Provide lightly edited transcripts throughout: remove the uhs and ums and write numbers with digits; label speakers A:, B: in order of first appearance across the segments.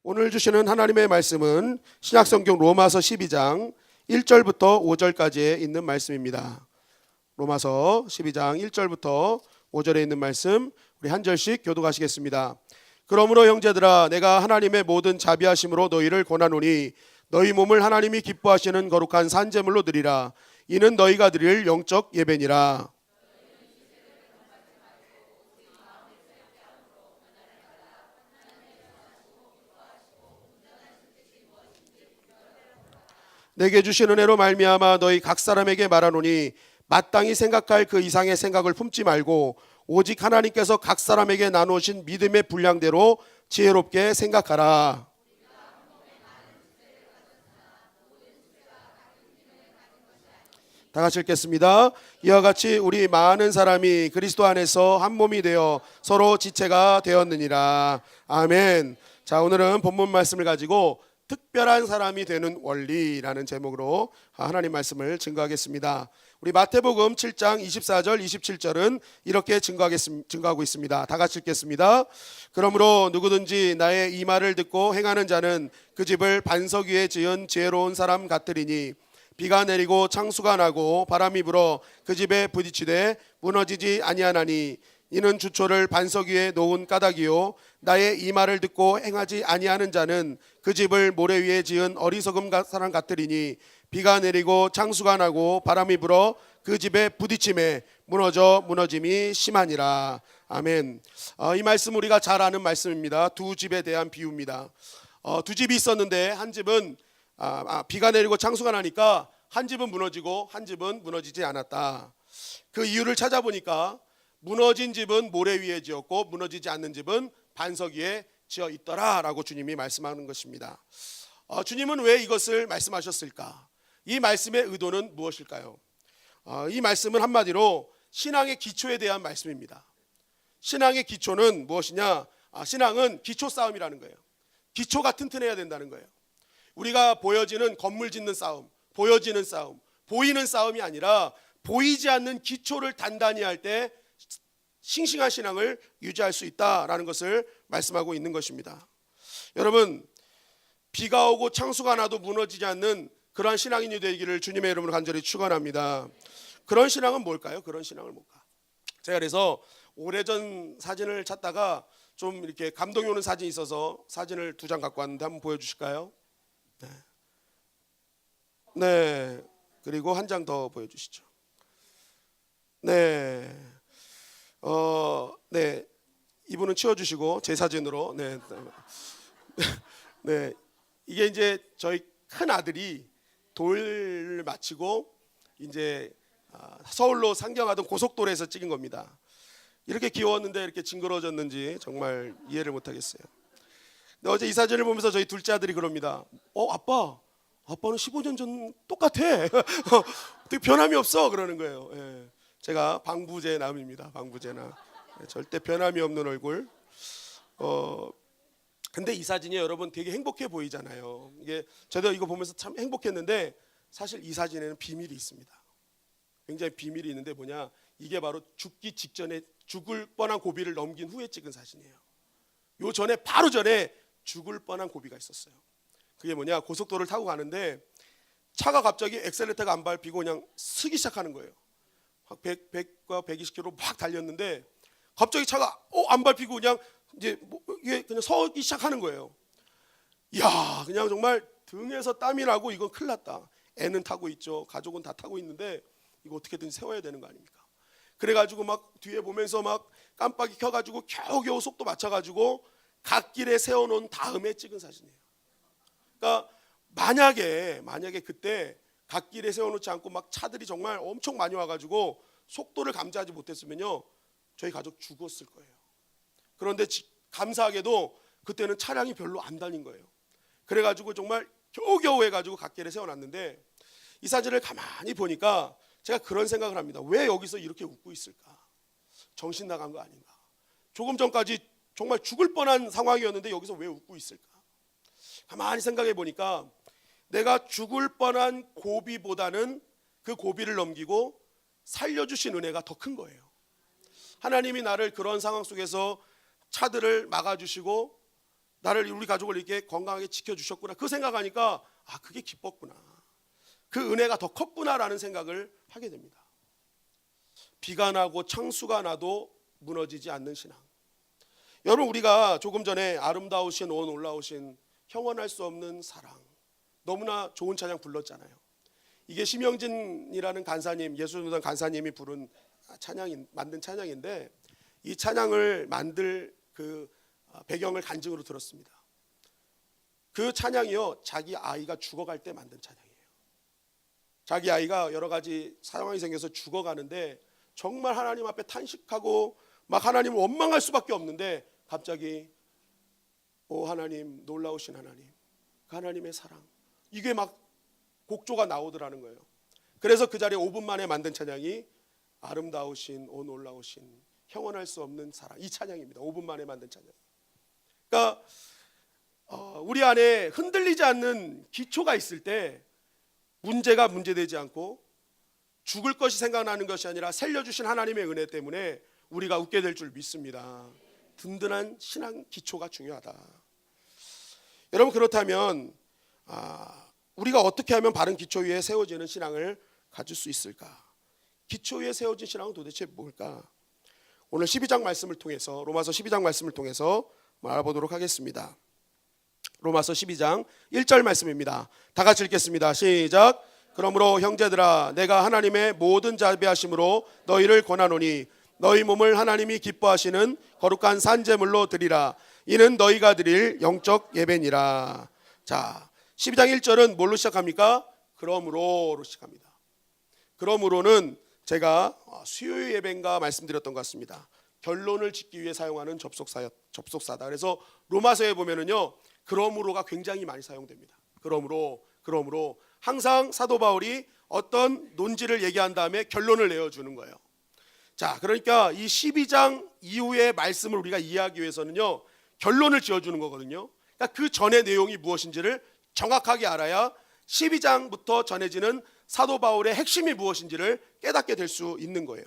A: 오늘 주시는 하나님의 말씀은 신약성경 로마서 12장 1절부터 5절까지에 있는 말씀입니다. 로마서 12장 1절부터 5절에 있는 말씀 우리 한 절씩 교독하시겠습니다. 그러므로 형제들아 내가 하나님의 모든 자비하심으로 너희를 권하노니 너희 몸을 하나님이 기뻐하시는 거룩한 산제물로 드리라. 이는 너희가 드릴 영적 예배니라. 내게 주신 은혜로 말미암아 너희 각 사람에게 말하노니 마땅히 생각할 그 이상의 생각을 품지 말고 오직 하나님께서 각 사람에게 나누신 믿음의 분량대로 지혜롭게 생각하라. 다 같이 읽겠습니다. 이와 같이 우리 많은 사람이 그리스도 안에서 한 몸이 되어 서로 지체가 되었느니라. 아멘. 자, 오늘은 본문 말씀을 가지고 특별한 사람이 되는 원리라는 제목으로 하나님 말씀을 증거하겠습니다. 우리 마태복음 7장 24절 27절은 이렇게 증거하고 있습니다. 다 같이 읽겠습니다. 그러므로 누구든지 나의 이 말을 듣고 행하는 자는 그 집을 반석 위에 지은 지혜로운 사람 같으리니 비가 내리고 창수가 나고 바람이 불어 그 집에 부딪히되 무너지지 아니하나니 이는 주초를 반석 위에 놓은 까닭이요 나의 이 말을 듣고 행하지 아니하는 자는 그 집을 모래 위에 지은 어리석음 사람 같으리니 비가 내리고 창수가 나고 바람이 불어 그 집에 부딪힘에 무너짐이 심하니라. 아멘. 이 말씀 우리가 잘 아는 말씀입니다. 두 집에 대한 비유입니다. 두 집이 있었는데 한 집은 비가 내리고 창수가 나니까 한 집은 무너지고 한 집은 무너지지 않았다. 그 이유를 찾아보니까 무너진 집은 모래 위에 지었고 무너지지 않는 집은 반석 위에 지어 있더라라고 주님이 말씀하는 것입니다. 주님은 왜 이것을 말씀하셨을까? 이 말씀의 의도는 무엇일까요? 이 말씀은 한마디로 신앙의 기초에 대한 말씀입니다. 신앙의 기초는 무엇이냐? 신앙은 기초 싸움이라는 거예요. 기초가 튼튼해야 된다는 거예요. 우리가 보여지는 건물 짓는 싸움, 보여지는 싸움, 보이는 싸움이 아니라 보이지 않는 기초를 단단히 할 때 싱싱한 신앙을 유지할 수 있다라는 것을 말씀하고 있는 것입니다. 여러분, 비가 오고 창수가 나도 무너지지 않는 그러한 신앙인이 되기를 주님의 이름으로 간절히 축원합니다. 그런 신앙은 뭘까요? 그런 신앙을 뭘까? 제가 그래서 오래전 사진을 찾다가 좀 이렇게 감동이 오는 사진이 있어서 사진을 2장 갖고 왔는데 한번 보여주실까요? 네. 그리고 한 장 더 보여주시죠. 네. 네. 이분은 치워주시고 제 사진으로. 네. 네. 이게 이제 저희 큰 아들이 돌을 마치고 이제 서울로 상경하던 고속도로에서 찍은 겁니다. 이렇게 귀여웠는데 이렇게 징그러졌는지 정말 이해를 못하겠어요. 근데 어제 이 사진을 보면서 저희 둘째 아들이 그럽니다. 아빠는 15년 전 똑같아. 어떻게 변함이 없어 그러는 거예요. 예. 제가 방부제 남입니다. 방부제나. 절대 변함이 없는 얼굴. 근데 이 사진이 여러분 되게 행복해 보이잖아요. 이게 저도 이거 보면서 참 행복했는데 사실 이 사진에는 비밀이 있습니다. 굉장히 비밀이 있는데 뭐냐? 이게 바로 죽기 직전에 죽을 뻔한 고비를 넘긴 후에 찍은 사진이에요. 요 전에 바로 전에 죽을 뻔한 고비가 있었어요. 그게 뭐냐? 고속도로를 타고 가는데 차가 갑자기 엑셀레터가 안 밟히고 그냥 쓰기 시작하는 거예요. 100과 120km 막 달렸는데 갑자기 차가 안 밟히고 그냥 이제 이게 그냥 서기 시작하는 거예요. 이야, 그냥 정말 등에서 땀이 나고 이건 큰일 났다. 애는 타고 있죠. 가족은 다 타고 있는데 이거 어떻게든 세워야 되는 거 아닙니까? 그래가지고 막 뒤에 보면서 막 깜빡이 켜가지고 겨우겨우 속도 맞춰가지고 갓길에 세워놓은 다음에 찍은 사진이에요. 그러니까 만약에 그때 갓길에 세워놓지 않고 막 차들이 정말 엄청 많이 와가지고 속도를 감지하지 못했으면요 저희 가족 죽었을 거예요. 그런데 감사하게도 그때는 차량이 별로 안 다닌 거예요. 그래가지고 정말 겨우겨우 해가지고 갓길에 세워놨는데 이 사진을 가만히 보니까 제가 그런 생각을 합니다. 왜 여기서 이렇게 웃고 있을까? 정신 나간 거 아닌가? 조금 전까지 정말 죽을 뻔한 상황이었는데 여기서 왜 웃고 있을까? 가만히 생각해 보니까 내가 죽을 뻔한 고비보다는 그 고비를 넘기고 살려주신 은혜가 더 큰 거예요. 하나님이 나를 그런 상황 속에서 차들을 막아주시고 나를 우리 가족을 이렇게 건강하게 지켜주셨구나. 그 생각하니까 그게 기뻤구나. 그 은혜가 더 컸구나라는 생각을 하게 됩니다. 비가 나고 창수가 나도 무너지지 않는 신앙. 여러분, 우리가 조금 전에 아름다우신 온 올라오신 형언할 수 없는 사랑, 너무나 좋은 찬양 불렀잖아요. 이게 심영진이라는 간사님, 예수전도단 간사님이 부른 만든 찬양인데, 이 찬양을 만들 그 배경을 간증으로 들었습니다. 그 찬양이요, 자기 아이가 죽어갈 때 만든 찬양이에요. 자기 아이가 여러 가지 상황이 생겨서 죽어가는데 정말 하나님 앞에 탄식하고 막 하나님을 원망할 수밖에 없는데, 갑자기 하나님, 놀라우신 하나님, 그 하나님의 사랑, 이게 막 곡조가 나오더라는 거예요. 그래서 그 자리에 5분 만에 만든 찬양이 아름다우신 오 놀라우신 형언할 수 없는 사랑, 이 찬양입니다. 5분 만에 만든 찬양. 그러니까 우리 안에 흔들리지 않는 기초가 있을 때 문제가 문제되지 않고 죽을 것이 생각나는 것이 아니라 살려주신 하나님의 은혜 때문에 우리가 웃게 될 줄 믿습니다. 든든한 신앙 기초가 중요하다. 여러분, 그렇다면 우리가 어떻게 하면 바른 기초 위에 세워지는 신앙을 가질 수 있을까? 기초 위에 세워진 신앙은 도대체 뭘까? 오늘 12장 말씀을 통해서, 로마서 12장 말씀을 통해서 알아보도록 하겠습니다. 로마서 12장 1절 말씀입니다. 다 같이 읽겠습니다. 시작. 그러므로 형제들아, 내가 하나님의 모든 자비하심으로 너희를 권하노니 너희 몸을 하나님이 기뻐하시는 거룩한 산제물로 드리라. 이는 너희가 드릴 영적 예배니라. 자, 12장 1절은 뭘로 시작합니까? 그러므로로 시작합니다. 그러므로는 제가 수요 예배인가 말씀드렸던 것 같습니다. 결론을 짓기 위해 사용하는 접속사다. 그래서 로마서에 보면은요, 그러므로가 굉장히 많이 사용됩니다. 그러므로 항상 사도 바울이 어떤 논지를 얘기한 다음에 결론을 내어주는 거예요. 자, 그러니까 이 12장 이후의 말씀을 우리가 이해하기 위해서는요, 결론을 지어주는 거거든요. 그러니까 그 전의 내용이 무엇인지를 정확하게 알아야 12장부터 전해지는 사도 바울의 핵심이 무엇인지를 깨닫게 될 수 있는 거예요.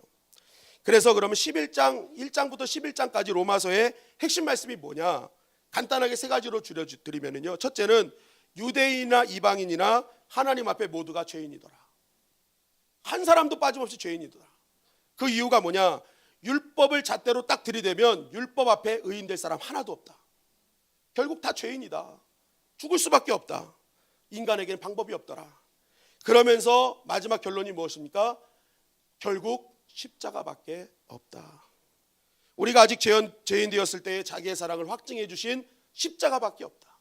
A: 그래서 그러면 11장 1장부터 11장까지 로마서의 핵심 말씀이 뭐냐? 간단하게 세 가지로 줄여드리면요, 첫째는 유대인이나 이방인이나 하나님 앞에 모두가 죄인이더라. 한 사람도 빠짐없이 죄인이더라. 그 이유가 뭐냐? 율법을 잣대로 딱 들이대면 율법 앞에 의인될 사람 하나도 없다. 결국 다 죄인이다. 죽을 수밖에 없다. 인간에게는 방법이 없더라. 그러면서 마지막 결론이 무엇입니까? 결국 십자가밖에 없다. 우리가 아직 죄인 되었을 때의 자기의 사랑을 확증해 주신 십자가밖에 없다.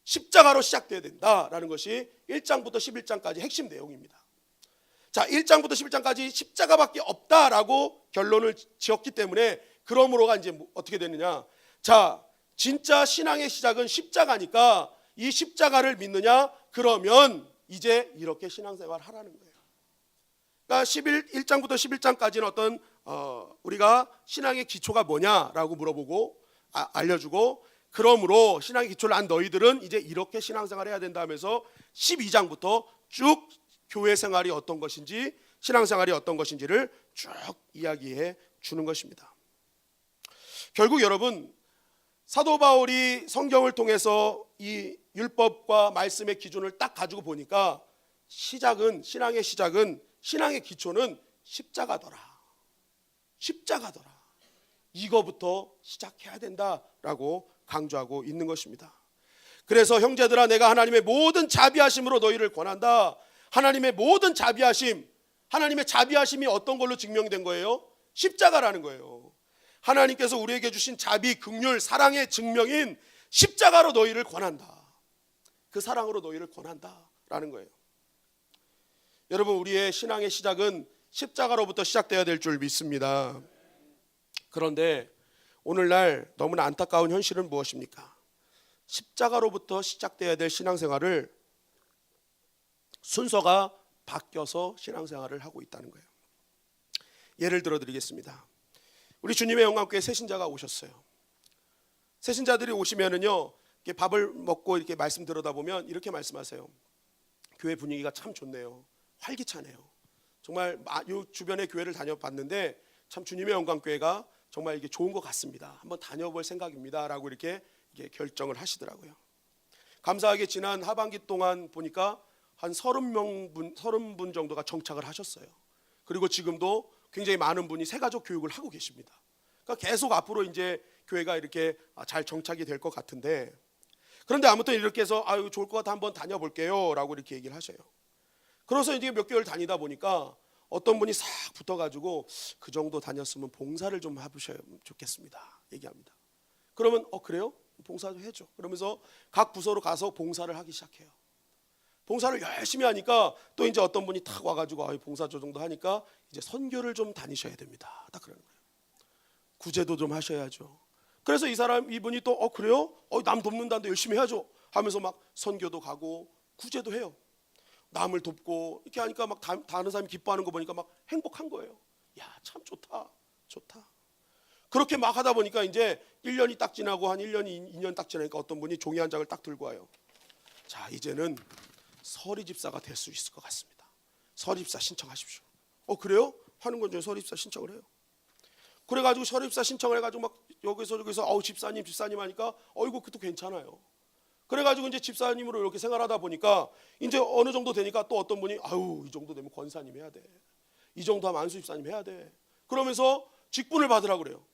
A: 십자가로 시작돼야 된다라는 것이 1장부터 11장까지 핵심 내용입니다. 자, 1장부터 11장까지 십자가밖에 없다라고 결론을 지었기 때문에 그러므로가 이제 어떻게 되느냐? 자, 진짜 신앙의 시작은 십자가니까 이 십자가를 믿느냐? 그러면 이제 이렇게 신앙생활을 하라는 거예요. 그러니까 1장부터 11장까지는 어떤 우리가 신앙의 기초가 뭐냐라고 물어보고 알려주고, 그러므로 신앙의 기초를 안 너희들은 이제 이렇게 신앙생활을 해야 된다 하면서 12장부터 쭉 교회 생활이 어떤 것인지, 신앙생활이 어떤 것인지를 쭉 이야기해 주는 것입니다. 결국 여러분, 사도 바울이 성경을 통해서 이 율법과 말씀의 기준을 딱 가지고 보니까 신앙의 시작은, 신앙의 기초는 십자가더라. 십자가더라. 이거부터 시작해야 된다라고 강조하고 있는 것입니다. 그래서 형제들아, 내가 하나님의 모든 자비하심으로 너희를 권한다. 하나님의 모든 자비하심, 하나님의 자비하심이 어떤 걸로 증명된 거예요? 십자가라는 거예요. 하나님께서 우리에게 주신 자비, 긍휼, 사랑의 증명인 십자가로 너희를 권한다. 그 사랑으로 너희를 권한다라는 거예요. 여러분, 우리의 신앙의 시작은 십자가로부터 시작되어야 될 줄 믿습니다. 그런데 오늘날 너무나 안타까운 현실은 무엇입니까? 십자가로부터 시작되어야 될 신앙생활을 순서가 바뀌어서 신앙생활을 하고 있다는 거예요. 예를 들어 드리겠습니다. 우리 주님의 영광교회 새신자가 오셨어요. 새신자들이 오시면은요, 이렇게 밥을 먹고 이렇게 말씀 들어다보면 이렇게 말씀하세요. 교회 분위기가 참 좋네요. 활기차네요. 정말 이 주변의 교회를 다녀봤는데 참 주님의 영광교회가 정말 이게 좋은 것 같습니다. 한번 다녀볼 생각입니다. 라고 이렇게 이게 결정을 하시더라고요. 감사하게 지난 하반기 동안 보니까 한 30분 정도가 정착을 하셨어요. 그리고 지금도 굉장히 많은 분이 새가족 교육을 하고 계십니다. 그러니까 계속 앞으로 이제 교회가 이렇게 잘 정착이 될 것 같은데, 그런데 아무튼 이렇게 해서 아유 좋을 것 같아 한번 다녀볼게요 라고 이렇게 얘기를 하셔요. 그래서 이제 몇 개월 다니다 보니까 어떤 분이 싹 붙어가지고 그 정도 다녔으면 봉사를 좀 해보시면 좋겠습니다 얘기합니다. 그러면 그래요? 봉사 좀 해줘. 그러면서 각 부서로 가서 봉사를 하기 시작해요. 봉사를 열심히 하니까 또 이제 어떤 분이 탁 와가지고 봉사 저 정도 하니까 이제 선교를 좀 다니셔야 됩니다. 딱 그러는 거예요. 구제도 좀 하셔야죠. 그래서 이분이 또 그래요? 남 돕는다는데 열심히 해야죠 하면서 막 선교도 가고 구제도 해요. 남을 돕고 이렇게 하니까 막 다른 사람이 기뻐하는 거 보니까 막 행복한 거예요. 야, 참 좋다. 그렇게 막 하다 보니까 이제 1년이 딱 지나고 한 1년이 2년 딱 지나니까 어떤 분이 종이 한 장을 딱 들고 와요. 자, 이제는 서리집사가 될 수 있을 것 같습니다. 서리집사 신청하십시오. 그래요? 하는 건 좀 서리집사 신청을 해요. 그래가지고 서리집사 신청을 해가지고 막 여기서 집사님 하니까 그것도 괜찮아요. 그래가지고 이제 집사님으로 이렇게 생활하다 보니까 이제 어느 정도 되니까 또 어떤 분이 이 정도 되면 권사님 해야 돼. 이 정도 하면 안수 집사님 해야 돼. 그러면서 직분을 받으라고 그래요.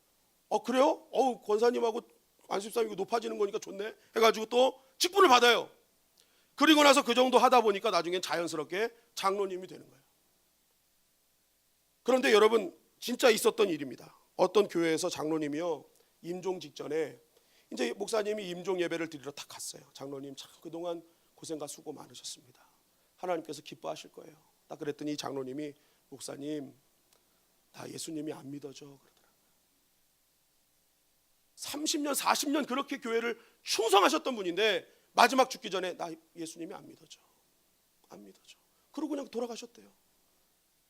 A: 그래요? 권사님하고 안수 집사님이 높아지는 거니까 좋네. 해가지고 또 직분을 받아요. 그리고 나서 그 정도 하다 보니까 나중엔 자연스럽게 장로님이 되는 거예요. 그런데 여러분 진짜 있었던 일입니다. 어떤 교회에서 장로님이요 임종 직전에 이제 목사님이 임종 예배를 드리러 딱 갔어요. 장로님 참 그동안 고생과 수고 많으셨습니다. 하나님께서 기뻐하실 거예요. 딱 그랬더니 장로님이 목사님 나 예수님이 안 믿어져 그러더라고요. 30년 40년 그렇게 교회를 충성하셨던 분인데 마지막 죽기 전에 나 예수님이 안 믿어져. 그러고 그냥 돌아가셨대요.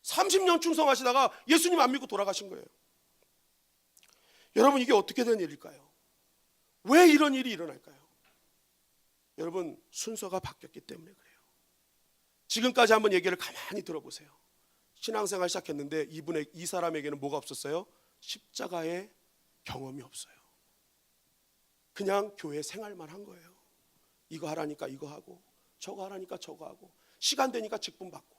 A: 30년 충성하시다가 예수님 안 믿고 돌아가신 거예요. 여러분 이게 어떻게 된 일일까요? 왜 이런 일이 일어날까요? 여러분 순서가 바뀌었기 때문에 그래요. 지금까지 한번 얘기를 가만히 들어보세요. 신앙생활 시작했는데 이 사람에게는 뭐가 없었어요? 십자가의 경험이 없어요. 그냥 교회 생활만 한 거예요. 이거 하라니까 이거 하고 저거 하라니까 저거 하고 시간 되니까 직분 받고.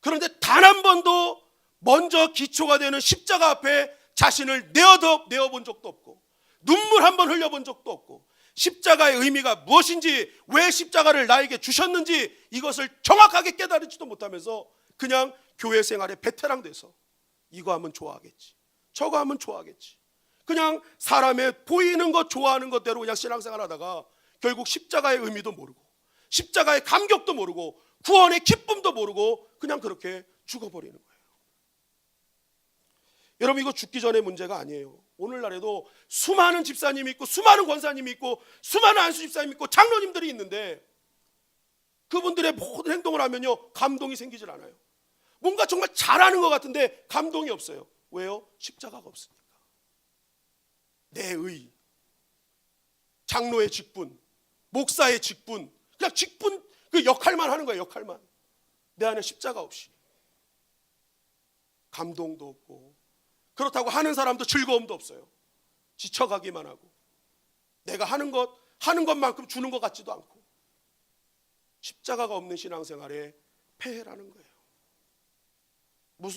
A: 그런데 단 한 번도 먼저 기초가 되는 십자가 앞에 자신을 내어본 적도 없고 눈물 한 번 흘려본 적도 없고 십자가의 의미가 무엇인지 왜 십자가를 나에게 주셨는지 이것을 정확하게 깨달지도 못하면서 그냥 교회 생활에 베테랑 돼서 이거 하면 좋아하겠지 저거 하면 좋아하겠지 그냥 사람의 보이는 것 좋아하는 것대로 그냥 신앙생활 하다가 결국 십자가의 의미도 모르고 십자가의 감격도 모르고 구원의 기쁨도 모르고 그냥 그렇게 죽어버리는 거예요. 여러분 이거 죽기 전의 문제가 아니에요. 오늘날에도 수많은 집사님이 있고 수많은 권사님이 있고 수많은 안수 집사님이 있고 장로님들이 있는데 그분들의 모든 행동을 하면요 감동이 생기질 않아요. 뭔가 정말 잘하는 것 같은데 감동이 없어요. 왜요? 십자가가 없으니까. 내 의, 장로의 직분, 목사의 직분, 그냥 직분 그 역할만 하는 거예요. 역할만. 내 안에 십자가 없이 감동도 없고 그렇다고 하는 사람도 즐거움도 없어요. 지쳐가기만 하고 내가 하는 것만큼 주는 것 같지도 않고 십자가가 없는 신앙생활에 폐해라는 거예요.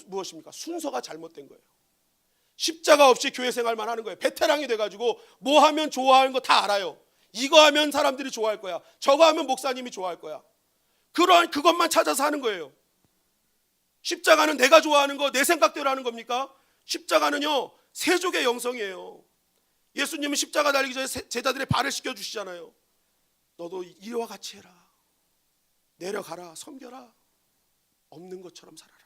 A: 무엇입니까? 순서가 잘못된 거예요. 십자가 없이 교회 생활만 하는 거예요. 베테랑이 돼가지고 뭐 하면 좋아하는 거 다 알아요. 이거 하면 사람들이 좋아할 거야. 저거 하면 목사님이 좋아할 거야. 그것만 찾아서 하는 거예요. 십자가는 내가 좋아하는 거, 내 생각대로 하는 겁니까? 십자가는요 세족의 영성이에요. 예수님은 십자가 달리기 전에 제자들의 발을 씻겨주시잖아요. 너도 이와 같이 해라. 내려가라. 섬겨라. 없는 것처럼 살아라.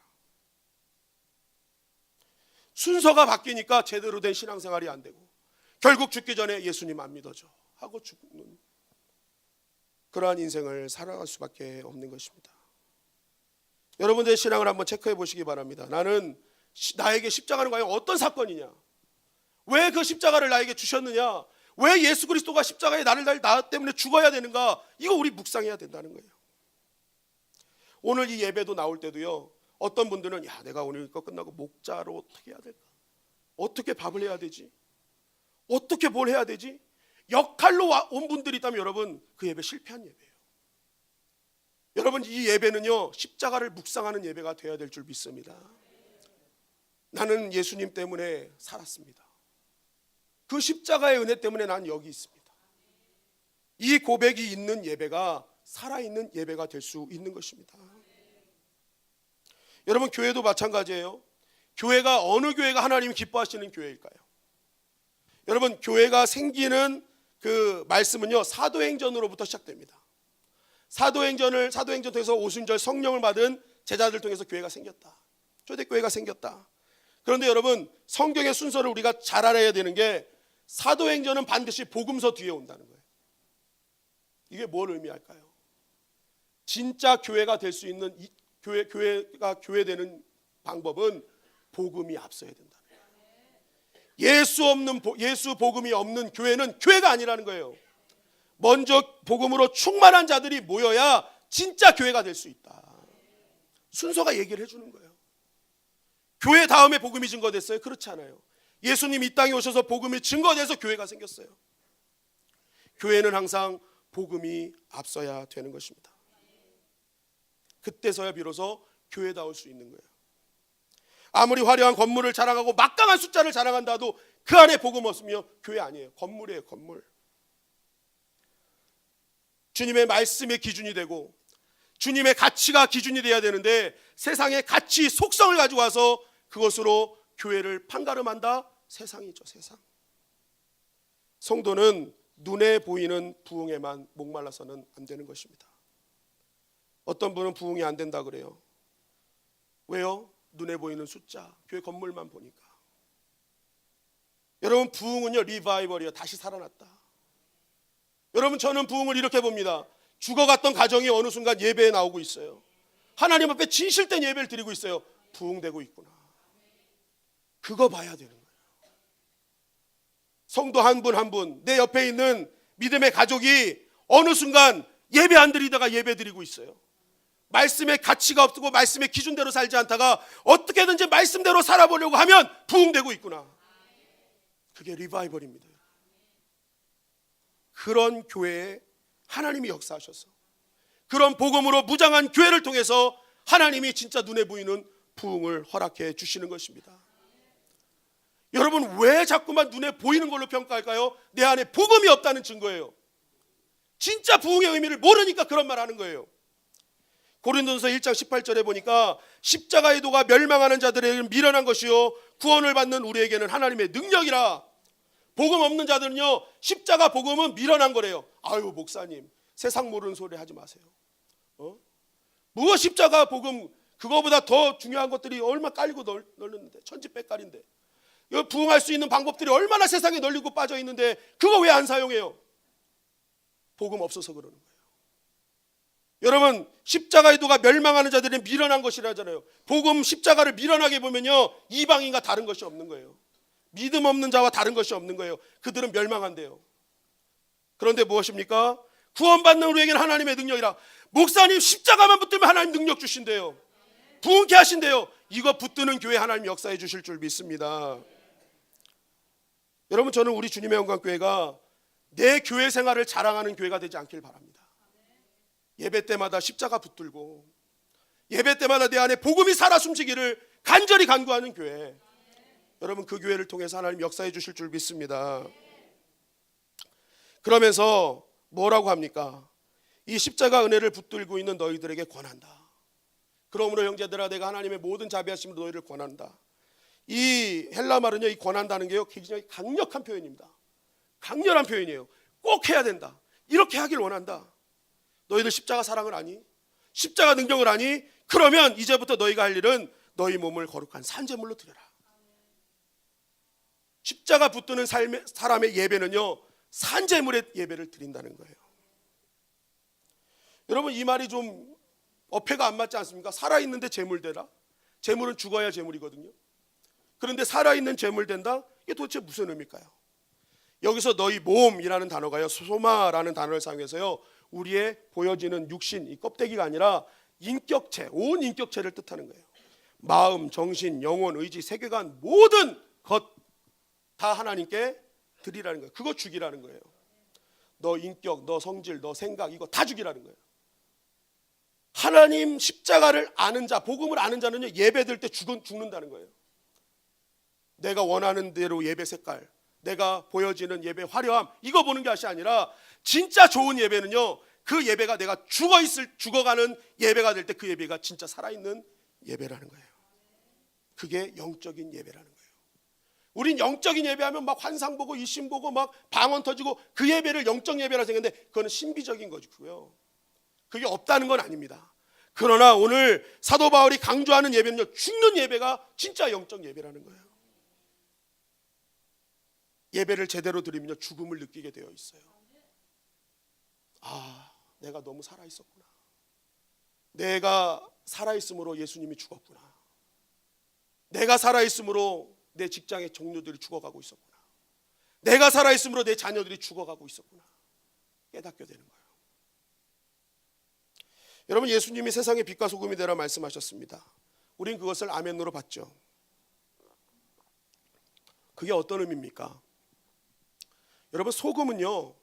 A: 순서가 바뀌니까 제대로 된 신앙생활이 안 되고 결국 죽기 전에 예수님 안 믿어져 하고 죽는 그러한 인생을 살아갈 수밖에 없는 것입니다. 여러분들의 신앙을 한번 체크해 보시기 바랍니다. 나에게 십자가는 과연 어떤 사건이냐? 왜 그 십자가를 나에게 주셨느냐? 왜 예수 그리스도가 십자가에 나 때문에 죽어야 되는가? 이거 우리 묵상해야 된다는 거예요. 오늘 이 예배도 나올 때도요 어떤 분들은 내가 오늘 이거 끝나고 목자로 어떻게 해야 될까? 어떻게 밥을 해야 되지? 어떻게 뭘 해야 되지? 역할로 온 분들이 있다면 여러분 그 예배 실패한 예배예요. 여러분 이 예배는요 십자가를 묵상하는 예배가 되어야 될 줄 믿습니다. 나는 예수님 때문에 살았습니다. 그 십자가의 은혜 때문에 난 여기 있습니다. 이 고백이 있는 예배가 살아있는 예배가 될 수 있는 것입니다. 여러분 교회도 마찬가지예요. 교회가 어느 교회가 하나님이 기뻐하시는 교회일까요? 여러분 교회가 생기는 그 말씀은요 사도행전으로부터 시작됩니다. 사도행전 통해서 오순절 성령을 받은 제자들 통해서 교회가 생겼다. 초대교회가 생겼다. 그런데 여러분 성경의 순서를 우리가 잘 알아야 되는 게 사도행전은 반드시 복음서 뒤에 온다는 거예요. 이게 뭘 의미할까요? 진짜 교회가 될 수 있는 교회가 교회되는 방법은 복음이 앞서야 된다는 거예요. 예수 복음이 없는 교회는 교회가 아니라는 거예요. 먼저 복음으로 충만한 자들이 모여야 진짜 교회가 될 수 있다. 순서가 얘기를 해주는 거예요. 교회 다음에 복음이 증거됐어요? 그렇지 않아요. 예수님 이 땅에 오셔서 복음이 증거돼서 교회가 생겼어요. 교회는 항상 복음이 앞서야 되는 것입니다. 그때서야 비로소 교회다울 수 있는 거예요. 아무리 화려한 건물을 자랑하고 막강한 숫자를 자랑한다 해도 그 안에 복음 없으면 교회 아니에요. 건물이에요. 건물. 주님의 말씀의 기준이 되고 주님의 가치가 기준이 돼야 되는데 세상의 가치 속성을 가지고 와서 그것으로 교회를 판가름한다? 세상이죠. 세상. 성도는 눈에 보이는 부흥에만 목말라서는 안 되는 것입니다. 어떤 분은 부흥이 안 된다 그래요. 왜요? 눈에 보이는 숫자, 교회 건물만 보니까. 여러분 부흥은요 리바이벌이요. 다시 살아났다. 여러분 저는 부흥을 이렇게 봅니다. 죽어갔던 가정이 어느 순간 예배에 나오고 있어요. 하나님 앞에 진실된 예배를 드리고 있어요. 부흥되고 있구나. 그거 봐야 되는 거예요. 성도 한 분 한 분, 내 옆에 있는 믿음의 가족이 어느 순간 예배 안 드리다가 예배 드리고 있어요. 말씀의 가치가 없고 말씀의 기준대로 살지 않다가 어떻게든지 말씀대로 살아보려고 하면 부흥되고 있구나. 그게 리바이벌입니다. 그런 교회에 하나님이 역사하셔서 그런 복음으로 무장한 교회를 통해서 하나님이 진짜 눈에 보이는 부흥을 허락해 주시는 것입니다. 여러분 왜 자꾸만 눈에 보이는 걸로 평가할까요? 내 안에 복음이 없다는 증거예요. 진짜 부흥의 의미를 모르니까 그런 말 하는 거예요. 고린도전서 1장 18절에 보니까 십자가의 도가 멸망하는 자들에게는 미련한 것이요 구원을 받는 우리에게는 하나님의 능력이라. 복음 없는 자들은요 십자가 복음은 미련한 거래요. 아유 목사님 세상 모르는 소리 하지 마세요. 무엇 십자가 복음 그거보다 더 중요한 것들이 얼마나 깔리고 널렸는데 천지백깔인데 부흥할 수 있는 방법들이 얼마나 세상에 널리고 빠져 있는데 그거 왜 안 사용해요? 복음 없어서 그러는 거예요. 여러분 십자가의 도가 멸망하는 자들은 미련한 것이라잖아요. 복음 십자가를 미련하게 보면요 이방인과 다른 것이 없는 거예요. 믿음 없는 자와 다른 것이 없는 거예요. 그들은 멸망한대요. 그런데 무엇입니까? 구원받는 우리에게는 하나님의 능력이라. 목사님 십자가만 붙들면 하나님 능력 주신대요. 부흥케 하신대요. 이거 붙드는 교회 하나님 역사해 주실 줄 믿습니다. 여러분 저는 우리 주님의 영광교회가 내 교회 생활을 자랑하는 교회가 되지 않길 바랍니다. 예배 때마다 십자가 붙들고 예배 때마다 내 안에 복음이 살아 숨쉬기를 간절히 간구하는 교회. 여러분 그 교회를 통해서 하나님 역사해 주실 줄 믿습니다. 그러면서 뭐라고 합니까? 이 십자가 은혜를 붙들고 있는 너희들에게 권한다. 그러므로 형제들아 내가 하나님의 모든 자비하심으로 너희를 권한다. 이 헬라 말은요 이 권한다는 게요 굉장히 강력한 표현입니다. 강렬한 표현이에요. 꼭 해야 된다. 이렇게 하길 원한다. 너희들 십자가 사랑을 아니? 십자가 능력을 아니? 그러면 이제부터 너희가 할 일은 너희 몸을 거룩한 산제물로 드려라. 십자가 붙드는 사람의 예배는요 산제물의 예배를 드린다는 거예요. 여러분 이 말이 좀 어폐가 안 맞지 않습니까? 살아있는데 제물 되라. 제물은 죽어야 제물이거든요. 그런데 살아있는 제물 된다? 이게 도대체 무슨 의미일까요? 여기서 너희 몸이라는 단어가요 소마라는 단어를 사용해서요 우리의 보여지는 육신, 이 껍데기가 아니라 인격체, 온 인격체를 뜻하는 거예요. 마음, 정신, 영혼, 의지, 세계관 모든 것 다 하나님께 드리라는 거예요. 그거 죽이라는 거예요. 너 인격, 너 성질, 너 생각 이거 다 죽이라는 거예요. 하나님 십자가를 아는 자, 복음을 아는 자는요, 예배 드릴 때 죽는다는 거예요. 내가 원하는 대로 예배 색깔, 내가 보여지는 예배 화려함 이거 보는 것이 아니라 진짜 좋은 예배는요, 그 예배가 내가 죽어가는 예배가 될 때 그 예배가 진짜 살아있는 예배라는 거예요. 그게 영적인 예배라는 거예요. 우린 영적인 예배하면 막 환상 보고 이심 보고 막 방언 터지고 그 예배를 영적 예배라 생각하는데 그거는 신비적인 거고요. 그게 없다는 건 아닙니다. 그러나 오늘 사도 바울이 강조하는 예배는요, 죽는 예배가 진짜 영적 예배라는 거예요. 예배를 제대로 드리면요, 죽음을 느끼게 되어 있어요. 아, 내가 너무 살아있었구나. 내가 살아있음으로 예수님이 죽었구나. 내가 살아있음으로 내 직장의 동료들이 죽어가고 있었구나. 내가 살아있음으로 내 자녀들이 죽어가고 있었구나. 깨닫게 되는 거예요. 여러분, 예수님이 세상의 빛과 소금이 되라 말씀하셨습니다. 우린 그것을 아멘으로 받죠. 그게 어떤 의미입니까? 여러분, 소금은요,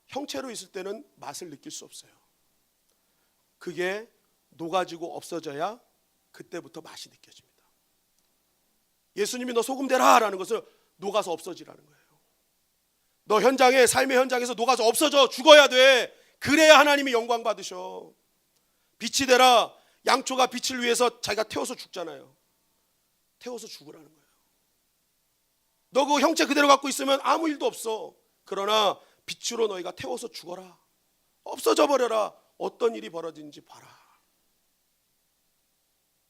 A: 형체로 있을 때는 맛을 느낄 수 없어요. 그게 녹아지고 없어져야 그때부터 맛이 느껴집니다. 예수님이 너 소금 되라 라는 것은 녹아서 없어지라는 거예요. 너 현장에, 삶의 현장에서 녹아서 없어져 죽어야 돼. 그래야 하나님이 영광 받으셔. 빛이 되라. 양초가 빛을 위해서 자기가 태워서 죽잖아요. 태워서 죽으라는 거예요. 너 그 형체 그대로 갖고 있으면 아무 일도 없어. 그러나 빛으로 너희가 태워서 죽어라. 없어져 버려라. 어떤 일이 벌어지는지 봐라.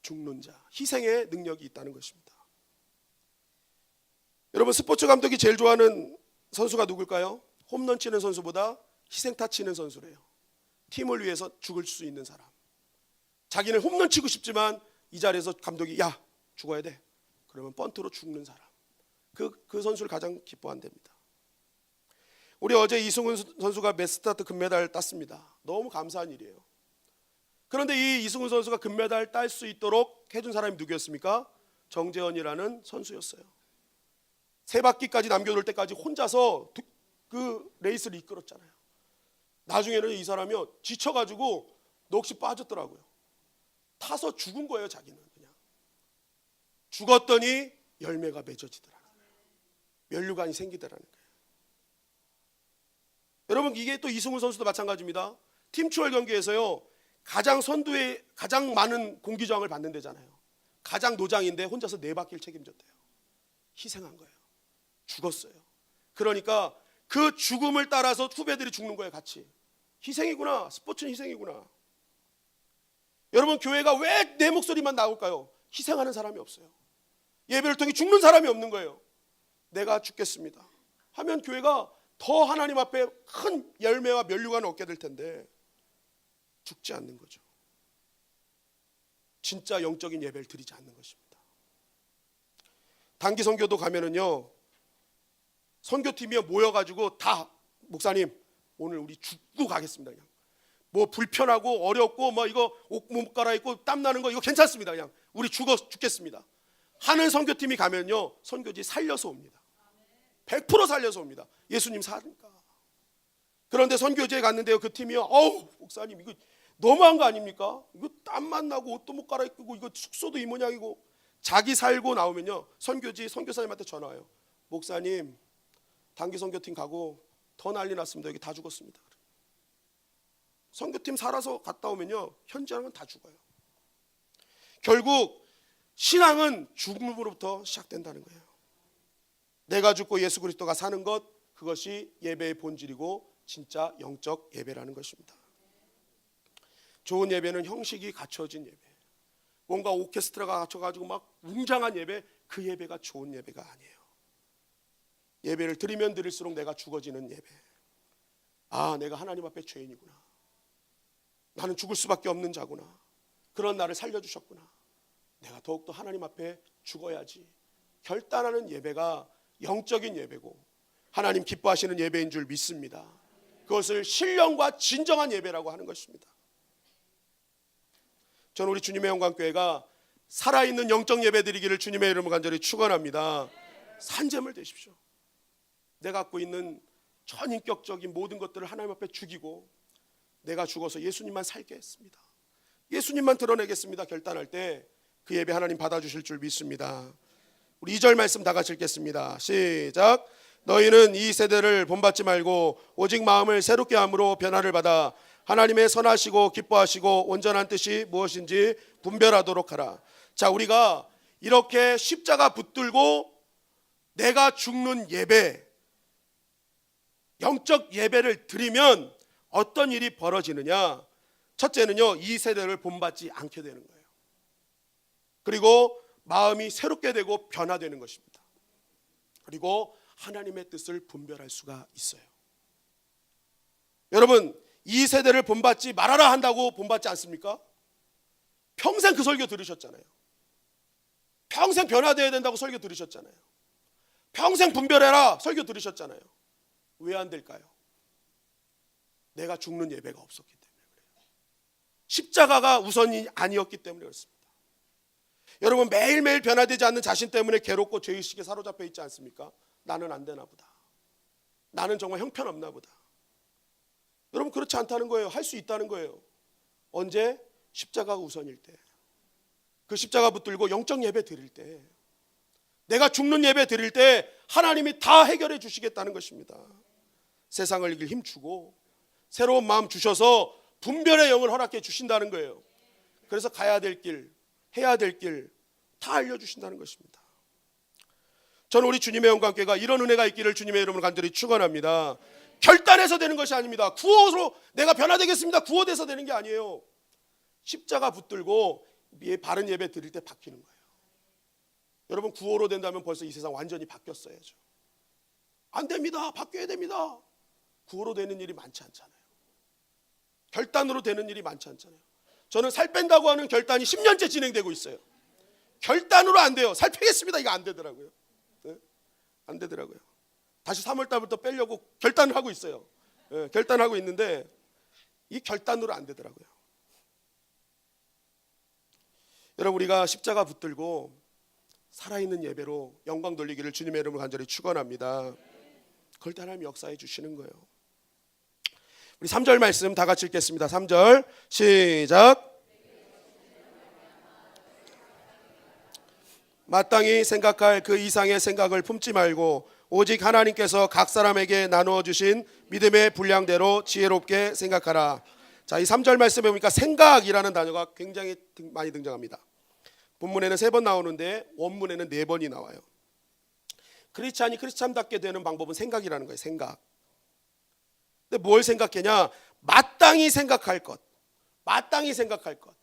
A: 죽는 자, 희생의 능력이 있다는 것입니다. 여러분, 스포츠 감독이 제일 좋아하는 선수가 누굴까요? 홈런 치는 선수보다 희생타 치는 선수래요. 팀을 위해서 죽을 수 있는 사람. 자기는 홈런 치고 싶지만 이 자리에서 감독이 야, 죽어야 돼. 그러면 번트로 죽는 사람. 그 선수를 가장 기뻐한답니다. 우리 어제 이승훈 선수가 매스타트 금메달 땄습니다. 너무 감사한 일이에요. 그런데 이 이승훈 선수가 금메달 딸 수 있도록 해준 사람이 누구였습니까? 정재현이라는 선수였어요. 세 바퀴까지 남겨둘 때까지 혼자서 그 레이스를 이끌었잖아요. 나중에는 이 사람이 지쳐가지고 넋이 빠졌더라고요. 타서 죽은 거예요. 자기는 그냥 죽었더니 열매가 맺어지더라는 거예요. 면류관이 생기더라는 거예요. 여러분, 이게 또 이승훈 선수도 마찬가지입니다. 팀 추월 경기에서요, 가장 선두에 가장 많은 공기저항을 받는 데잖아요. 가장 노장인데 혼자서 4바퀴를 책임졌대요. 희생한 거예요. 죽었어요. 그러니까 그 죽음을 따라서 후배들이 죽는 거예요. 같이. 희생이구나. 스포츠는 희생이구나. 여러분, 교회가 왜 내 목소리만 나올까요? 희생하는 사람이 없어요. 예배를 통해 죽는 사람이 없는 거예요. 내가 죽겠습니다 하면 교회가 더 하나님 앞에 큰 열매와 면류관을 얻게 될 텐데 죽지 않는 거죠. 진짜 영적인 예배를 드리지 않는 것입니다. 단기 선교도 가면은요, 선교팀이 모여가지고 다 목사님 오늘 우리 죽고 가겠습니다. 그냥 뭐 불편하고 어렵고 뭐 이거 옷 못 갈아입고 땀 나는 거 이거 괜찮습니다. 그냥 우리 죽겠습니다 하는 선교팀이 가면요, 선교지 살려서 옵니다. 100% 살려서 옵니다. 예수님 사니까. 그런데 선교지에 갔는데요, 그 팀이요, 어우 목사님 이거 너무한 거 아닙니까? 이거 땀만 나고 옷도 못 갈아입고 이거 숙소도 이 모양이고. 자기 살고 나오면요, 선교지 선교사님한테 전화 와요. 목사님 단기 선교팀 가고 더 난리 났습니다. 여기 다 죽었습니다. 선교팀 살아서 갔다 오면요, 현장은 다 죽어요. 결국 신앙은 죽음으로부터 시작된다는 거예요. 내가 죽고 예수 그리스도가 사는 것, 그것이 예배의 본질이고 진짜 영적 예배라는 것입니다. 좋은 예배는 형식이 갖춰진 예배, 뭔가 오케스트라가 갖춰가지고 막 웅장한 예배, 그 예배가 좋은 예배가 아니에요. 예배를 드리면 드릴수록 내가 죽어지는 예배. 아, 내가 하나님 앞에 죄인이구나. 나는 죽을 수밖에 없는 자구나. 그런 나를 살려주셨구나. 내가 더욱더 하나님 앞에 죽어야지. 결단하는 예배가 영적인 예배고 하나님 기뻐하시는 예배인 줄 믿습니다. 그것을 신령과 진정한 예배라고 하는 것입니다. 저는 우리 주님의 영광교회가 살아있는 영적 예배 드리기를 주님의 이름으로 간절히 축원합니다. 산재물 되십시오. 내가 갖고 있는 전인격적인 모든 것들을 하나님 앞에 죽이고 내가 죽어서 예수님만 살게 했습니다, 예수님만 드러내겠습니다 결단할 때 그 예배 하나님 받아주실 줄 믿습니다. 우리 2절 말씀 다 같이 읽겠습니다. 시작. 너희는 이 세대를 본받지 말고 오직 마음을 새롭게 함으로 변화를 받아 하나님의 선하시고 기뻐하시고 온전한 뜻이 무엇인지 분별하도록 하라. 자, 우리가 이렇게 십자가 붙들고 내가 죽는 예배, 영적 예배를 드리면 어떤 일이 벌어지느냐? 첫째는요, 이 세대를 본받지 않게 되는 거예요. 그리고 마음이 새롭게 되고 변화되는 것입니다. 그리고 하나님의 뜻을 분별할 수가 있어요. 여러분, 이 세대를 본받지 말아라 한다고 본받지 않습니까? 평생 그 설교 들으셨잖아요. 평생 변화되어야 된다고 설교 들으셨잖아요. 평생 분별해라 설교 들으셨잖아요. 왜 안 될까요? 내가 죽는 예배가 없었기 때문에 그래요. 십자가가 우선이 아니었기 때문에 그렇습니다. 여러분, 매일매일 변화되지 않는 자신 때문에 괴롭고 죄의식에 사로잡혀 있지 않습니까? 나는 안 되나 보다, 나는 정말 형편없나 보다. 여러분, 그렇지 않다는 거예요. 할 수 있다는 거예요. 언제? 십자가가 우선일 때, 그 십자가 붙들고 영적 예배 드릴 때, 내가 죽는 예배 드릴 때 하나님이 다 해결해 주시겠다는 것입니다. 세상을 이길 힘 주고 새로운 마음 주셔서 분별의 영을 허락해 주신다는 거예요. 그래서 가야 될 길, 해야 될 길 다 알려주신다는 것입니다. 저는 우리 주님의 영광교회가 이런 은혜가 있기를 주님의 이름으로 간절히 축원합니다. 결단해서 되는 것이 아닙니다. 구호로 내가 변화되겠습니다, 구호돼서 되는 게 아니에요. 십자가 붙들고 바른 예배 드릴 때 바뀌는 거예요. 여러분, 구호로 된다면 벌써 이 세상 완전히 바뀌었어야죠. 안 됩니다, 바뀌어야 됩니다. 구호로 되는 일이 많지 않잖아요. 결단으로 되는 일이 많지 않잖아요. 저는 살 뺀다고 하는 결단이 10년째 진행되고 있어요. 결단으로 안 돼요. 살 빼겠습니다, 이거 안 되더라고요. 네? 안 되더라고요. 다시 3월 달부터 빼려고 결단을 하고 있어요. 네, 결단하고 있는데 이 결단으로 안 되더라고요. 여러분, 우리가 십자가 붙들고 살아있는 예배로 영광 돌리기를 주님의 이름으로 간절히 축원합니다. 그럴 때 하나님이 역사해 주시는 거예요. 우리 3절 말씀 다 같이 읽겠습니다. 3절 시작. 마땅히 생각할 그 이상의 생각을 품지 말고 오직 하나님께서 각 사람에게 나누어 주신 믿음의 분량대로 지혜롭게 생각하라. 자, 이 3절 말씀에 보니까 생각이라는 단어가 굉장히 많이 등장합니다. 본문에는 3번 나오는데 원문에는 4번이 나와요. 크리스찬이 크리스찬답게 되는 방법은 생각이라는 거예요. 생각. 근데 뭘 생각하냐? 마땅히 생각할 것. 마땅히 생각할 것.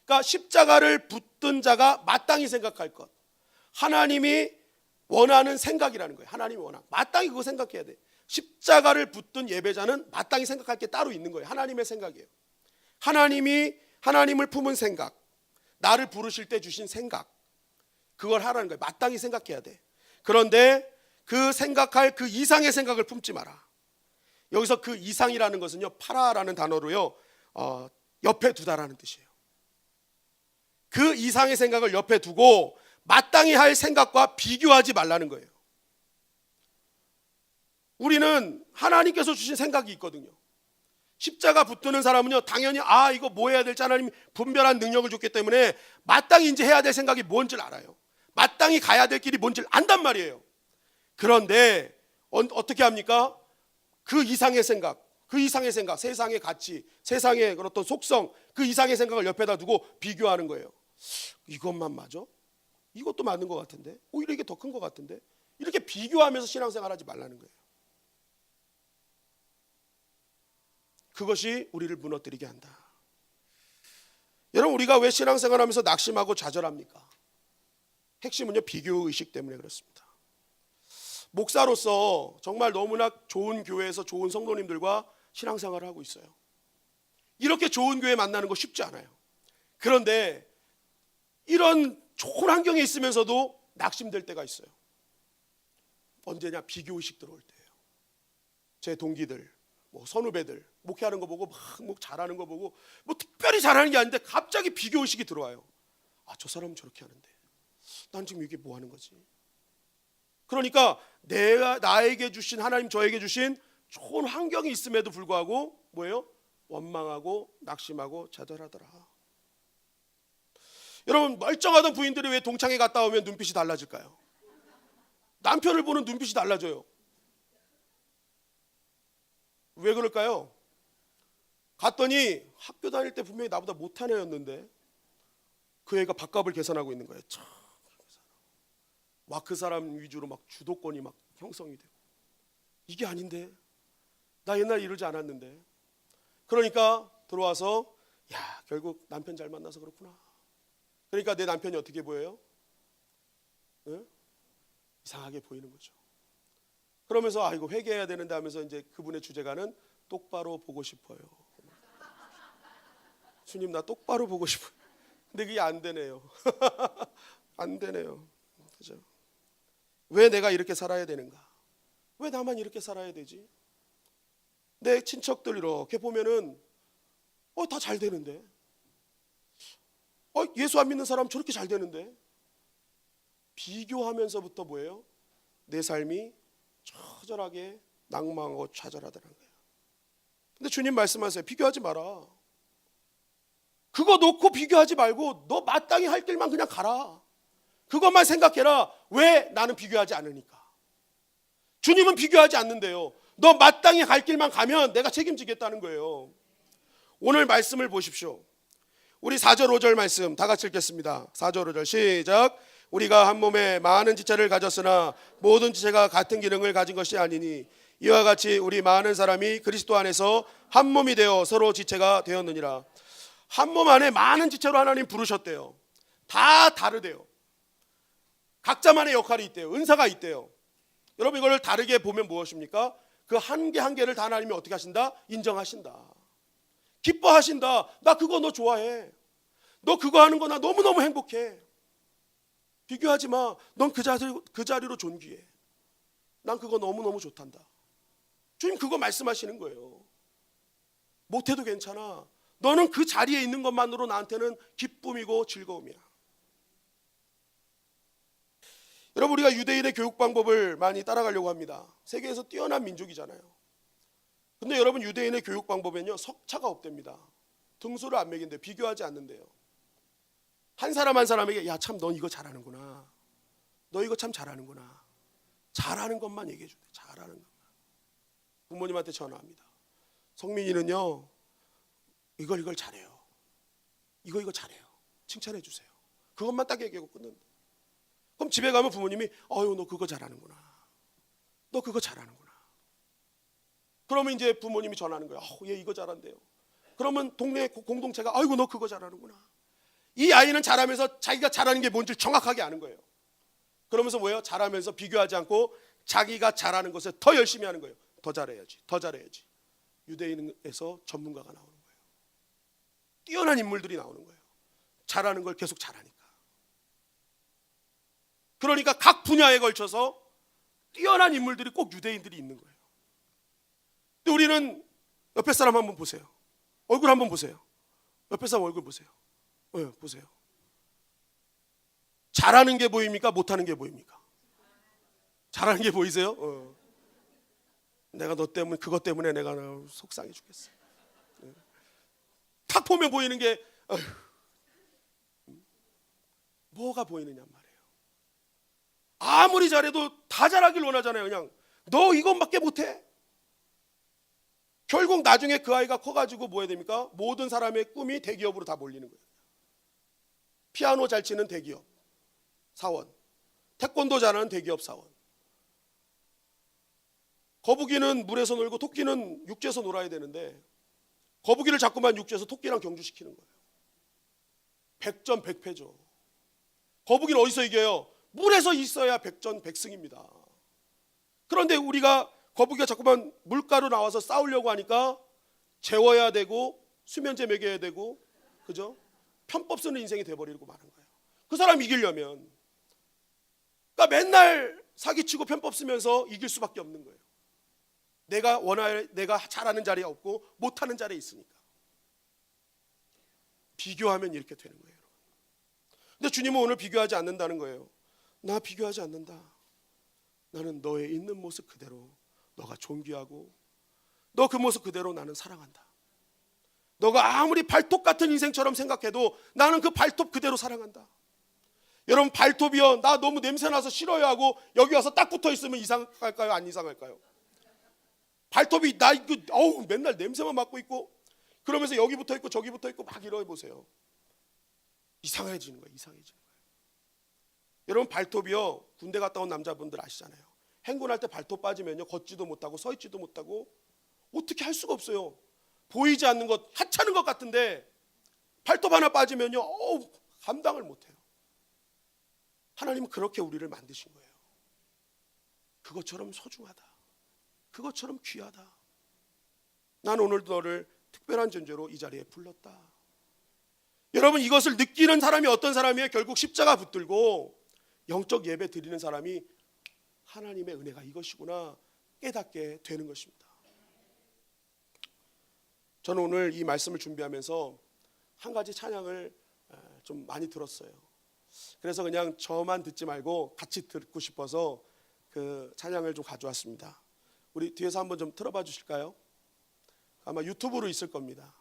A: 그러니까 십자가를 붙든 자가 마땅히 생각할 것. 하나님이 원하는 생각이라는 거예요. 하나님이 원하는. 마땅히 그거 생각해야 돼. 십자가를 붙든 예배자는 마땅히 생각할 게 따로 있는 거예요. 하나님의 생각이에요. 하나님을 품은 생각. 나를 부르실 때 주신 생각. 그걸 하라는 거예요. 마땅히 생각해야 돼. 그런데 그 생각할 그 이상의 생각을 품지 마라. 여기서 그 이상이라는 것은요, 파라라는 단어로요, 옆에 두다라는 뜻이에요. 그 이상의 생각을 옆에 두고 마땅히 할 생각과 비교하지 말라는 거예요. 우리는 하나님께서 주신 생각이 있거든요. 십자가 붙드는 사람은요, 당연히 이거 뭐 해야 될지 하나님이 분별한 능력을 줬기 때문에 마땅히 이제 해야 될 생각이 뭔지를 알아요. 마땅히 가야 될 길이 뭔지를 안단 말이에요. 그런데 어떻게 합니까? 그 이상의 생각, 세상의 가치, 세상의 어떤 속성, 그 이상의 생각을 옆에다 두고 비교하는 거예요. 이것만 맞아? 이것도 맞는 것 같은데? 오히려 이게 더 큰 것 같은데? 이렇게 비교하면서 신앙생활 하지 말라는 거예요. 그것이 우리를 무너뜨리게 한다. 여러분, 우리가 왜 신앙생활 하면서 낙심하고 좌절합니까? 핵심은요, 비교의식 때문에 그렇습니다. 목사로서 정말 너무나 좋은 교회에서 좋은 성도님들과 신앙생활을 하고 있어요. 이렇게 좋은 교회 만나는 거 쉽지 않아요. 그런데 이런 좋은 환경에 있으면서도 낙심될 때가 있어요. 언제냐? 비교의식 들어올 때예요. 제 동기들, 선후배들 목회하는 거 보고 막 잘하는 거 보고 특별히 잘하는 게 아닌데 갑자기 비교의식이 들어와요. 저 사람은 저렇게 하는데 난 지금 이게 뭐 하는 거지? 그러니까 나에게 주신, 하나님 저에게 주신 좋은 환경이 있음에도 불구하고 뭐예요? 원망하고 낙심하고 좌절하더라. 여러분, 멀쩡하던 부인들이 왜 동창회 갔다 오면 눈빛이 달라질까요? 남편을 보는 눈빛이 달라져요. 왜 그럴까요? 갔더니 학교 다닐 때 분명히 나보다 못한 애였는데 그 애가 밥값을 계산하고 있는 거예요. 막 그 사람 위주로 막 주도권이 막 형성이 되고, 이게 아닌데, 나 옛날에 이러지 않았는데. 그러니까 들어와서 야, 결국 남편 잘 만나서 그렇구나. 그러니까 내 남편이 어떻게 보여요? 네? 이상하게 보이는 거죠. 그러면서 아, 이거 회개해야 되는데 하면서 이제 그분의 주제가는 똑바로 보고 싶어요. 주님, 나 똑바로 보고 싶어요. 근데 그게 안 되네요. 안 되네요. 그죠? 왜 내가 이렇게 살아야 되는가? 왜 나만 이렇게 살아야 되지? 내 친척들 이렇게 보면은 다 잘 되는데, 예수 안 믿는 사람 저렇게 잘 되는데, 비교하면서부터 뭐예요? 내 삶이 처절하게 낭망하고 좌절하더라는 거예요. 근데 주님 말씀하세요. 비교하지 마라. 그거 놓고 비교하지 말고 너 마땅히 할 길만 그냥 가라. 그것만 생각해라. 왜? 나는 비교하지 않으니까. 주님은 비교하지 않는데요. 너 마땅히 갈 길만 가면 내가 책임지겠다는 거예요. 오늘 말씀을 보십시오. 우리 4절 5절 말씀 다 같이 읽겠습니다. 4절 5절 시작. 우리가 한 몸에 많은 지체를 가졌으나 모든 지체가 같은 기능을 가진 것이 아니니 이와 같이 우리 많은 사람이 그리스도 안에서 한 몸이 되어 서로 지체가 되었느니라. 한 몸 안에 많은 지체로 하나님 부르셨대요. 다 다르대요. 각자만의 역할이 있대요. 은사가 있대요. 여러분, 이걸 다르게 보면 무엇입니까? 그 한 개 한 개를 다 하나님이 어떻게 하신다? 인정하신다. 기뻐하신다. 나 그거 너 좋아해. 너 그거 하는 거 나 너무너무 행복해. 비교하지 마. 넌 그 자리로 존귀해. 난 그거 너무너무 좋단다. 주님 그거 말씀하시는 거예요. 못해도 괜찮아. 너는 그 자리에 있는 것만으로 나한테는 기쁨이고 즐거움이야. 여러분, 우리가 유대인의 교육 방법을 많이 따라가려고 합니다. 세계에서 뛰어난 민족이잖아요. 근데 여러분, 유대인의 교육 방법에는요 석차가 없답니다. 등수를 안 매긴대요. 비교하지 않는데요. 한 사람 한 사람에게 야, 참 넌 이거 잘하는구나. 너 이거 참 잘하는구나. 잘하는 것만 얘기해 주대. 잘하는 것만. 부모님한테 전화합니다. 성민이는요 이걸 잘해요. 이거 잘해요. 칭찬해 주세요. 그것만 딱 얘기하고 끊는다. 그럼 집에 가면 부모님이 어휴, 너 그거 잘하는구나. 너 그거 잘하는구나. 그러면 이제 부모님이 전하는 거예요. 얘 이거 잘한대요. 그러면 동네 공동체가 아이고 너 그거 잘하는구나. 이 아이는 잘하면서 자기가 잘하는 게 뭔지 정확하게 아는 거예요. 그러면서 뭐예요? 잘하면서 비교하지 않고 자기가 잘하는 것에 더 열심히 하는 거예요. 더 잘해야지. 더 잘해야지. 유대인에서 전문가가 나오는 거예요. 뛰어난 인물들이 나오는 거예요. 잘하는 걸 계속 잘하니까. 그러니까 각 분야에 걸쳐서 뛰어난 인물들이 꼭 유대인들이 있는 거예요. 근데 우리는 옆에 사람 한번 보세요. 얼굴 한번 보세요. 옆에 사람 얼굴 보세요. 보세요. 잘하는 게 보입니까? 못하는 게 보입니까? 잘하는 게 보이세요? 내가 너 때문에 그것 때문에 내가 속상해 죽겠어. 탁 보면 보이는 게 뭐가 보이느냐 말이에요. 아무리 잘해도 다 잘하길 원하잖아요. 그냥 너 이것밖에 못해. 결국 나중에 그 아이가 커가지고 뭐 해야 됩니까? 모든 사람의 꿈이 대기업으로 다 몰리는 거예요. 피아노 잘 치는 대기업 사원, 태권도 잘하는 대기업 사원. 거북이는 물에서 놀고 토끼는 육지에서 놀아야 되는데 거북이를 자꾸만 육지에서 토끼랑 경주시키는 거예요. 100전 100패죠. 거북이는 어디서 이겨요? 물에서 있어야 100전 100승입니다. 그런데 우리가 거북이가 자꾸만 물가로 나와서 싸우려고 하니까 재워야 되고 수면제 먹여야 되고, 그죠? 편법 쓰는 인생이 돼버리고 마는 거예요. 그 사람 이기려면, 그러니까 맨날 사기치고 편법 쓰면서 이길 수밖에 없는 거예요. 내가 잘하는 자리에 없고 못하는 자리에 있으니까. 비교하면 이렇게 되는 거예요. 근데 주님은 오늘 비교하지 않는다는 거예요. 나 비교하지 않는다. 나는 너의 있는 모습 그대로 너가 존귀하고 너 그 모습 그대로 나는 사랑한다. 너가 아무리 발톱 같은 인생처럼 생각해도 나는 그 발톱 그대로 사랑한다. 여러분, 발톱이요, 나 너무 냄새나서 싫어요 하고 여기 와서 딱 붙어 있으면 이상할까요? 안 이상할까요? 발톱이 나 맨날 냄새만 맡고 있고 그러면서 여기 붙어 있고 저기 붙어 있고 막 이러해 보세요. 이상해지는 거예요. 이상해지는 거예요. 여러분, 발톱이요, 군대 갔다 온 남자분들 아시잖아요. 행군할 때 발톱 빠지면요, 걷지도 못하고 서 있지도 못하고 어떻게 할 수가 없어요. 보이지 않는 것, 하찮은 것 같은데 발톱 하나 빠지면요, 감당을 못해요. 하나님은 그렇게 우리를 만드신 거예요. 그것처럼 소중하다, 그것처럼 귀하다. 난 오늘도 너를 특별한 존재로 이 자리에 불렀다. 여러분, 이것을 느끼는 사람이 어떤 사람이에요? 결국 십자가 붙들고 영적 예배 드리는 사람이 하나님의 은혜가 이것이구나 깨닫게 되는 것입니다. 저는 오늘 이 말씀을 준비하면서 한 가지 찬양을 좀 많이 들었어요. 그래서 그냥 저만 듣지 말고 같이 듣고 싶어서 그 찬양을 좀 가져왔습니다. 우리 뒤에서 한번 좀 틀어봐 주실까요? 아마 유튜브로 있을 겁니다.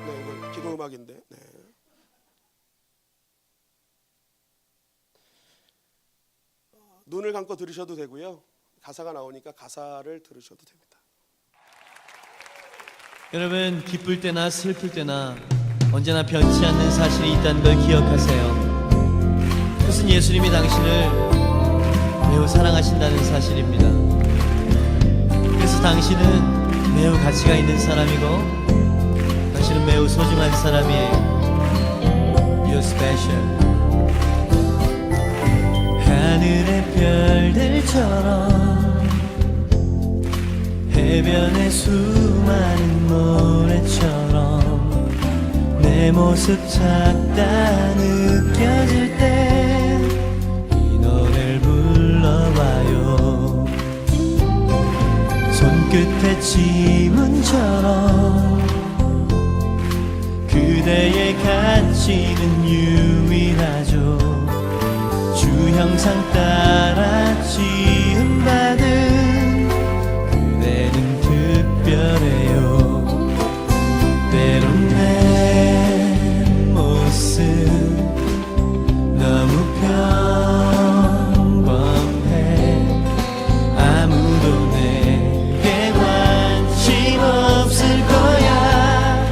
A: 네, 이거 기도 음악인데. 네. 눈을 감고 들으셔도 되고요. 가사가 나오니까 가사를 들으셔도 됩니다.
B: 여러분, 기쁠 때나 슬플 때나 언제나 변치 않는 사실이 있다는 걸 기억하세요. 그것은 예수님이 당신을 매우 사랑하신다는 사실입니다. 그래서 당신은 매우 가치가 있는 사람이고 당신은 매우 소중한 사람이에요. You're special. 하늘의 별들처럼 해변의 수많은 모래처럼 내 모습 작다 느껴질 때 이 노래를 불러봐요. 손끝에 지문처럼 그대의 가치는 유일하죠. 주 형상 따라 지음받은 그대는 특별해요. 때론 내 모습 너무 평범해. 아무도 내게 관심 없을 거야.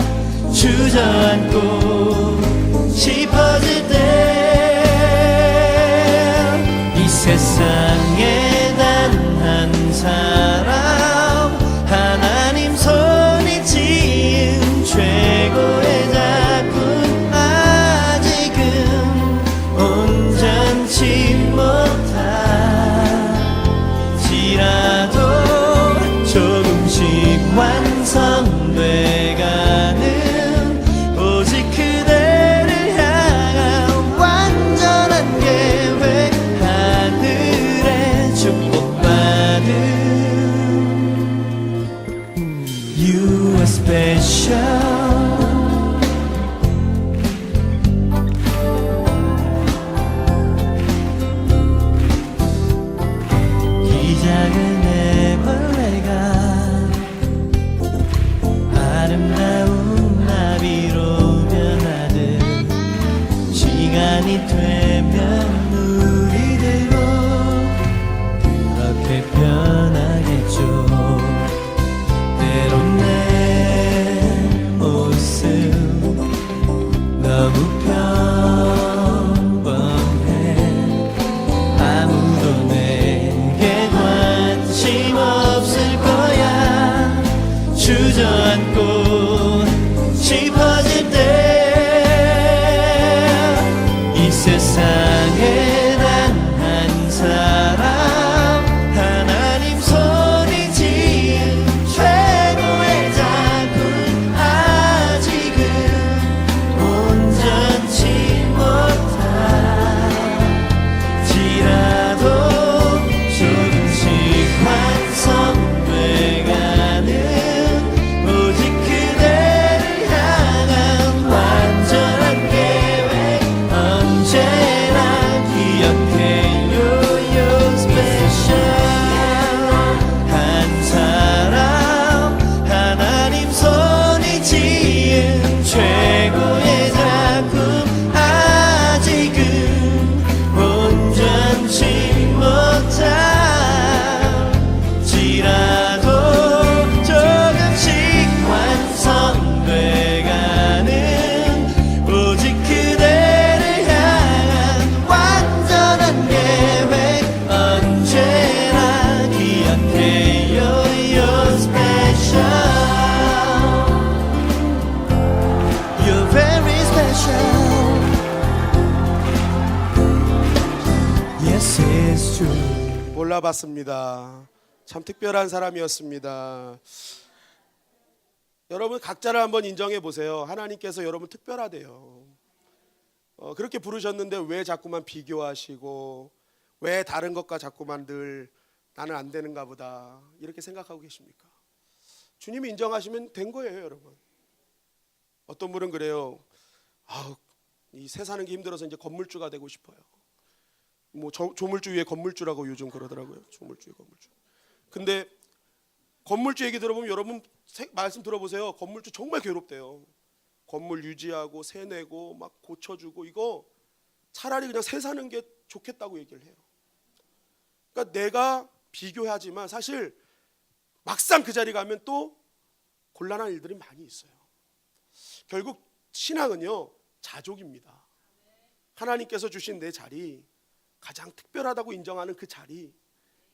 B: 주저앉고 싶어질 때 세상에 단 한 사람 하나님 손이 지은 최고의 작품 아직은 온전치 못할지라도 조금씩 완성돼가는 오직 그대를 향한 완전한 계획, 축복받은 You are special. 이 작은 애벌레가 아름다운 나비로 변하듯 시간이 되면 변하겠죠. 때론 내 모습 너무 평범해. 아무도 내게 관심 없을 거야. 주저앉고 싶어질 때 이 세상에 단 한 사람 하나님 손이 지은 최고의 작품 아직은 온전치 못할지라도 조금씩 완성돼가는 오직 그대
A: 알아봤습니다. 참 특별한 사람이었습니다. 여러분 각자를 한번 인정해 보세요. 하나님께서 여러분 특별하대요. 그렇게 부르셨는데 왜 자꾸만 비교하시고 왜 다른 것과 자꾸만 늘 나는 안 되는가 보다 이렇게 생각하고 계십니까? 주님이 인정하시면 된 거예요, 여러분. 어떤 분은 그래요. 이 새 사는 게 힘들어서 이제 건물주가 되고 싶어요. 뭐 조물주 위에 건물주라고 요즘 그러더라고요. 조물주 위에 건물주. 근데 건물주 얘기 들어보면 여러분 말씀 들어보세요. 건물주 정말 괴롭대요. 건물 유지하고 세 내고 막 고쳐주고 이거 차라리 그냥 새 사는 게 좋겠다고 얘기를 해요. 그러니까 내가 비교하지만 사실 막상 그 자리 가면 또 곤란한 일들이 많이 있어요. 결국 신앙은요 자족입니다. 하나님께서 주신 내 자리, 가장 특별하다고 인정하는 그 자리,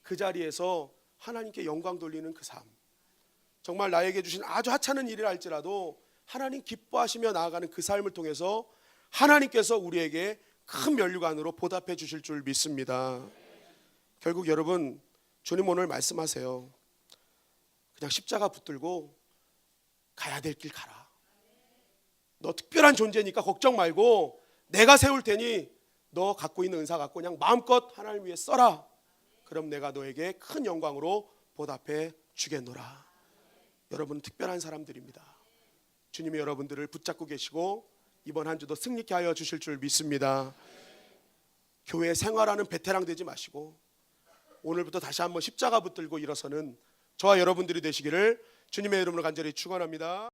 A: 그 자리에서 하나님께 영광 돌리는 그 삶, 정말 나에게 주신 아주 하찮은 일이라 할지라도 하나님 기뻐하시며 나아가는 그 삶을 통해서 하나님께서 우리에게 큰 면류관으로 보답해 주실 줄 믿습니다. 결국 여러분 주님 오늘 말씀하세요. 그냥 십자가 붙들고 가야 될 길 가라. 너 특별한 존재니까 걱정 말고 내가 세울 테니 너 갖고 있는 은사 갖고 그냥 마음껏 하나님 위해 써라. 그럼 내가 너에게 큰 영광으로 보답해 주겠노라. 여러분은 특별한 사람들입니다. 주님이 여러분들을 붙잡고 계시고 이번 한 주도 승리케 하여 주실 줄 믿습니다. 교회 생활하는 베테랑 되지 마시고 오늘부터 다시 한번 십자가 붙들고 일어서는 저와 여러분들이 되시기를 주님의 이름으로 간절히 축원합니다.